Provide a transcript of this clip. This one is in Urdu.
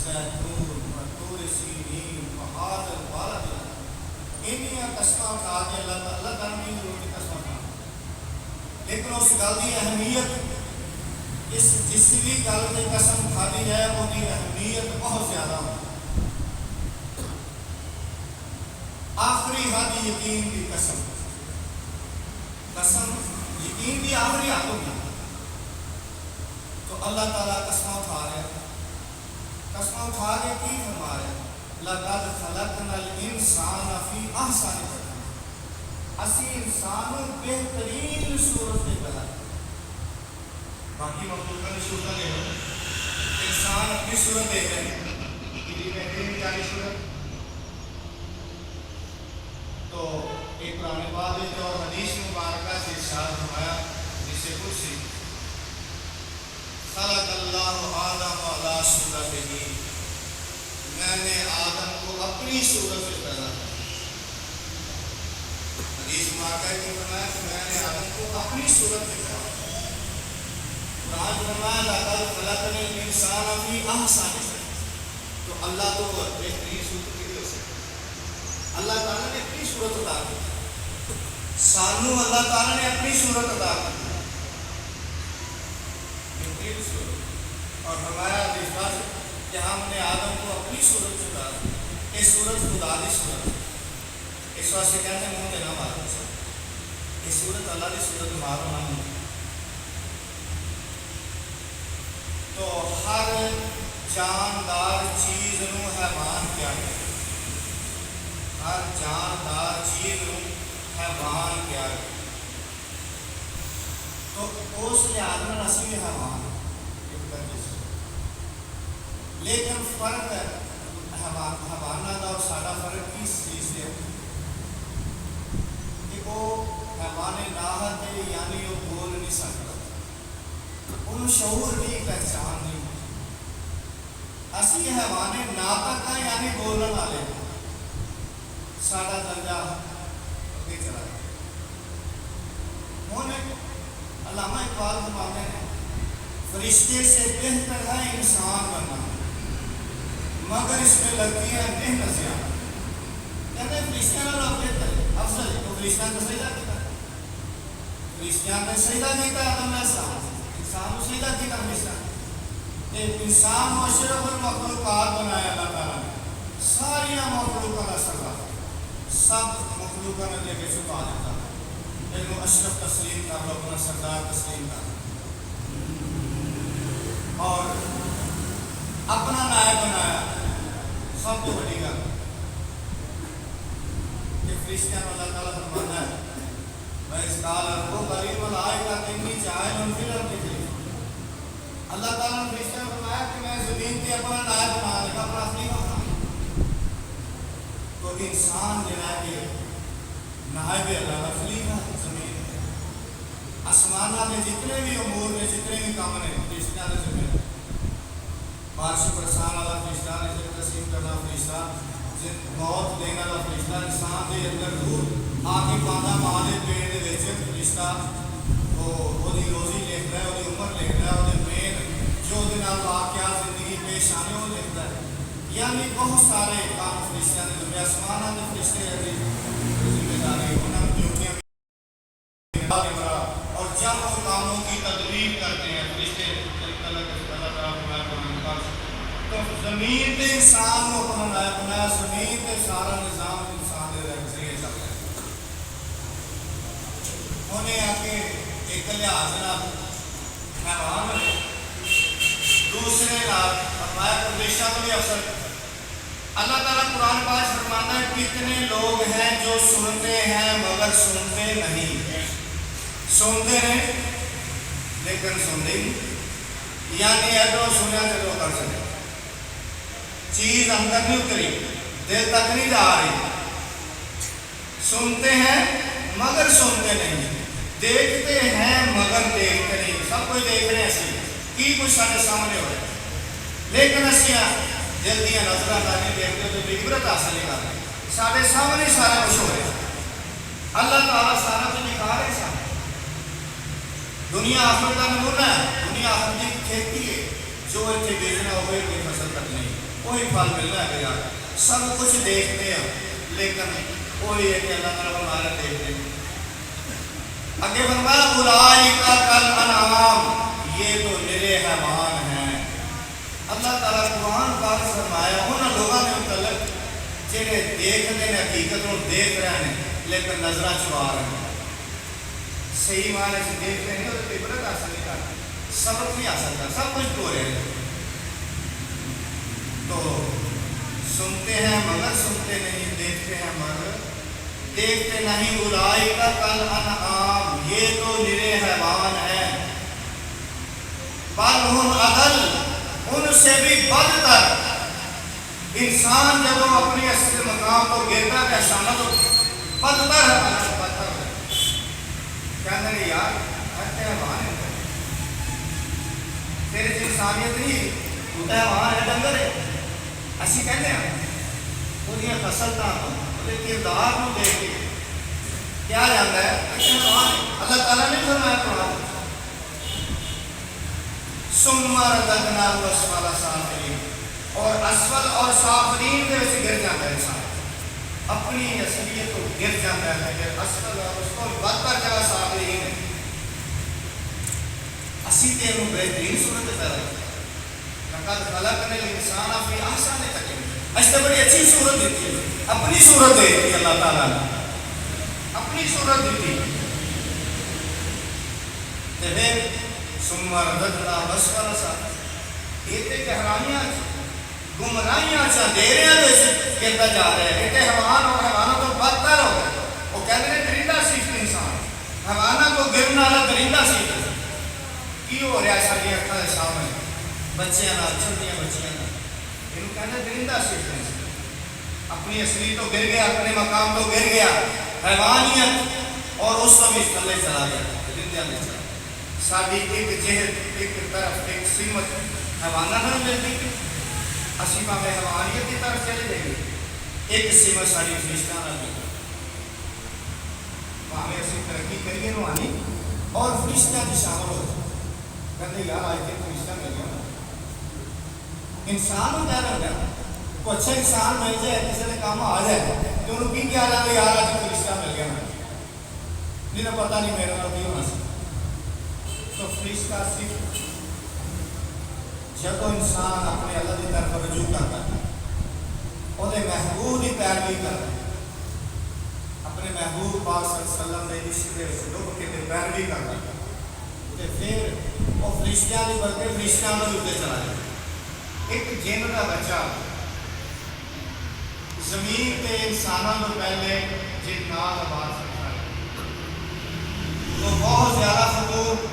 والزیتون وطور سینین وہذا البلد انہی قسمیں اٹھا کے اللہ تعالیٰ نے ضرور کی قسم اٹھا، لیکن اس گل کی اہمیت اس جس بھی گل کی قسم کھانی ہے وہ کی اہمیت بہت زیادہ ہے۔ آخری حد یقین کی قسم، قسم یقین کی آخری حد ہوگی تو اللہ تعالیٰ قسم اٹھا رہے ہیں، قسم اٹھا کے کی فرما رہے ہیں لَقَدْ خَلَقْنَا الْإِنسَانَ فِي أَحْسَنِ تَقْوِيمٍ، اسی انسان بہترین صورت میں پیدا ہے۔ باقی مخلوقات کی صورت دیکھ رہے ہیں، انسان اپنی صورت دیکھ رہے ہیں کتنی بہترین پیاری صورت۔ تو ایک قرآن پاک ہے اور حدیث مبارکہ سے ارشاد فرمایا جس سے کرسی خلق اللہ آدم علی صورتہ، میں نے آدم کو اپنی صورت سے پیدا کیا۔ حدیث مبارکہ کی فرمایا کہ میں نے آدم کو اپنی صورت سے پیدا کیا۔ قرآن فرمایا لَقَدْ خَلَقْنَا الْإِنسَانَ فِي أَحْسَنِ تَقْوِيمٍ، تو اللہ تو بہترین صورت کی ہو سکتی، اللہ تعالیٰ نے اپنی صورت عطا کی، سانو اللہ تعالیٰ نے اپنی صورت عطا کی اور فرمایا کہ ہم نے آدم کو اپنی صورت سے پیدا کیا۔ یہ صورت خدا کی صورت ہے، اس واسطے کہتے ہیں منہ تے نہ مارو، یہ صورت اللہ کی صورت مارو نہ منہ۔ تو ہر جاندار چیز نو حیوان کیا ہے، ہر جاندار چیز نو حیوان کیا ہے، تو اس لحاظ میں اسی بھی حیوان، لیکن فرق ہے حیوانات اور سارا فرق کس چیز سے ہے کہ وہ حیوان ناحق ہے، یعنی وہ بول نہیں سکتا، ان شعور کی پہچان نہیں ہے۔ اسی حیوان ناطق ہے، یعنی بولنے والے، سارا درجہ اگے چلا گیا۔ علامہ اقبال فرماتے ہیں فرشتے سے بہتر ہے انسان بننا، مگر اس میں لگتی ہے محنت زیادہ۔ کہتے ہیں فرشتیاں نہ بہتر ہے، افضل ہے، تو فرشتیاں کو سجدہ کیتا، فرشتیاں نے سجدہ کیتا آدم علیہ السلام، انسان کو سجدہ کیتا فرشتہ، ایک انسان و اشرف المخلوقات بنایا اللہ تعالیٰ نے، ساری مخلوقوں کا سردار، سب مخلوقوں نے دے کے چھپا دیتا ہے، لیکن اشرف تسلیم کر لو، اپنا سردار تسلیم کر لو اور اپنا نائب بنایا۔ سب تو بڑی گل کہ فرشتیاں اللہ تعالیٰ فرماتا ہے وَإِذْ قَالَ رَبُّكَ لِلْمَلَائِكَةِ إِنِّي جَاعِلٌ فِي الْأَرْضِ خَلِيفَةً، اللہ تعالیٰ نے فرشتیاں کو فرمایا کہ میں زمین پہ اپنا نائب بنا لے گا، اپنا خلیفہ بنا۔ تو انسان جو ہے کہ نائب اللہ کا خلیفہ زمین ہے، آسمانہ میں جتنے بھی امور نے، جتنے بھی کام نے، فرشتیاں نے زمین بارش برسان والا فرشتہ، رزق تقسیم کرنا فرشتہ، موت دینے والا فرشتہ، انسان کے اندر روح آ کے پانا ماں کے پیٹ کے وچ فرشتہ وہ روزی لکھتا ہے، وہ عمر لکھتا ہے، وہ مین جو واقعات زندگی پیش آنے وہ لکھتا ہے، یعنی بہت سارے کام فرشتیاں نے ذمہ، آسمانہ کے فرشتے ذمہ داری انہوں نے ڈیوٹیاں اور جب وہ کاموں کی تدبیر کرتے ہیں فرشتے تو زمین تے انسان کو اپنا نائب بنایا، زمین تے سارا نظام انسان دے ذریعے چلتا ہے۔ انہیں آ کے ایک لحاظ نال حیوان ہے، دوسرے نال فرمایا کہ فرشتہ کو بھی افسر۔ اللہ تعالیٰ قرآن پاک فرماتا ہے کتنے لوگ ہیں جو سنتے ہیں مگر سنتے نہیں، سنتے ہیں لیکن سنتے نہیں، یعنی ادھر سنیا تو کر سکتے، چیز اندر نہیں اتری، دل تک نہیں جا رہی، سنتے ہیں مگر سنتے نہیں، دیکھتے ہیں مگر دیکھتے نہیں، سب کچھ دیکھ رہے ہیں اسی کی کچھ سارے سامنے ہو رہے ہیں، لیکن اسی دل دیا نظریں کا نہیں دیکھتے تو عبرت حاصل نہیں کر رہے، سارے سامنے سارا کچھ ہو رہا ہے، اللہ تعالیٰ سارا کچھ دکھا رہے سامنے۔ دنیا آخرت کا نمونہ ہے، دنیا آخرت کی کھیتی ہے، جو اتنے بیچنا ہوئے کوئی فصل تک نہیں، کوئی پھل ملنا ہے یار. سب کچھ دیکھتے ہیں لیکن وہی ہے کہ اللہ تعالیٰ ہمارا دیکھتے ہیں. آگے فرمایا اولئک کالانعام، یہ تو نرے حیوان ہیں. اللہ تعالیٰ قرآن پاک فرمایا ان لوگوں نے متعلق جنہیں دیکھتے ہیں حقیقت کو دیکھ رہے ہیں لیکن نظریں چرا رہے ہیں. صحیح معنی سے دیکھ رہے ہیں اور عبرت حاصل نہیں کرتے، سبق نہیں حاصل کرتے، سب کچھ دو رہے ہیں. تو سنتے ہیں مگر سنتے نہیں، دیکھتے ہیں مگر دیکھتے نہیں. اولئک کالانعام، یہ تو نرے حیوان ہیں. بل ہم اضل، ان سے بھی بدتر. انسان جب وہ اپنی اصل مقام کو گرتا پہچانا تو بدتر ہے. بدتر ہے کہتے ہیں یار ہر حیوان ہے، تیرے سے انسانیت نہیں، تو حیوان ہے، ڈنگر ہے. اسی کہتے ہیں وہ خصلتاں وہ کردار کو دیکھ کے کیا جاتا ہے حیوان ہے. اللہ تعالیٰ نے فرمایا قرآن ثم رددناہ اسفل سافلین، اور اسفل اور سافلین کے ویسے گر جاتا ہے انسان، اپنی اصلیت کو گر جاتا ہے کہ اسفل اور اس کو بدتر جگہ سافلین ہے. اسی کے انہوں بہترین صورت پیدا ہے. لقد خلقنا الانسان فی احسن تقویم، اس نے بڑی اچھی صورت دیتی ہے، اپنی صورت دیتی ہے. اللہ تعالیٰ نے اپنی صورت دیتی ہے. پھر ثم رددناہ اسفل سافلین، یہ تے گہرائیاں گمراہیاں اندھیریاں گرتا جا رہا ہے. یہ حیوان اور حیوانوں تو بدتر ہو گئے. وہ کہتے ہیں درندہ سیکھتے انسان، حیوانوں کو گرنا والا درندہ سیکھتے. کی ہو رہا ہے ساری اکھاں کے سامنے بچیاں نال چھوٹیاں بچیاں نال، انہوں کہتے ہیں درندہ سیکھتے ہیں. اپنی اصلی تو گر گیا، اپنے مقام تو گر گیا، حیوانیت اور اس کو بھی تھلے چلا گیا، درندہ میں چلا. ساری ایک جہت، ایک طرف، ایک سمت حیوانات نہ ملتی، اسی پاوے حیوانیت کی طرف چلے جائیں گے. ایک سمت ساری فرشتہ نہ ملتی، پاوے اسی ترقی کریے روحانی اور فرشتہ کی شامل ہو. کہتے یار آج کے فرشتہ مل گیا، انسان ہو جانا ہوگا. کوئی اچھا انسان مل جائے، کسی نے کام آ جائے تو انہوں کی کیا جانا یار آج کے فرشتہ مل گیا، جنہیں پتہ نہیں میرا تو ہونا سکتا. تو فرشتہ صرف جب انسان اپنے اللہ کی طرف رجوع کرتا ہے، وہ محبوب کی پیروی کرتا ہے، اپنے محبوب پاک صلی اللہ علیہ وسلم نے اس لوگ کے پیروی کرتا ہے، تو پھر وہ فرشتیاں کی بلکہ فرشتیاں میں اٹھتے چلا جائے. ایک جن کا بچہ زمین کے انسانوں کو پہلے جن نال آباد کرتا ہے تو بہت زیادہ خطور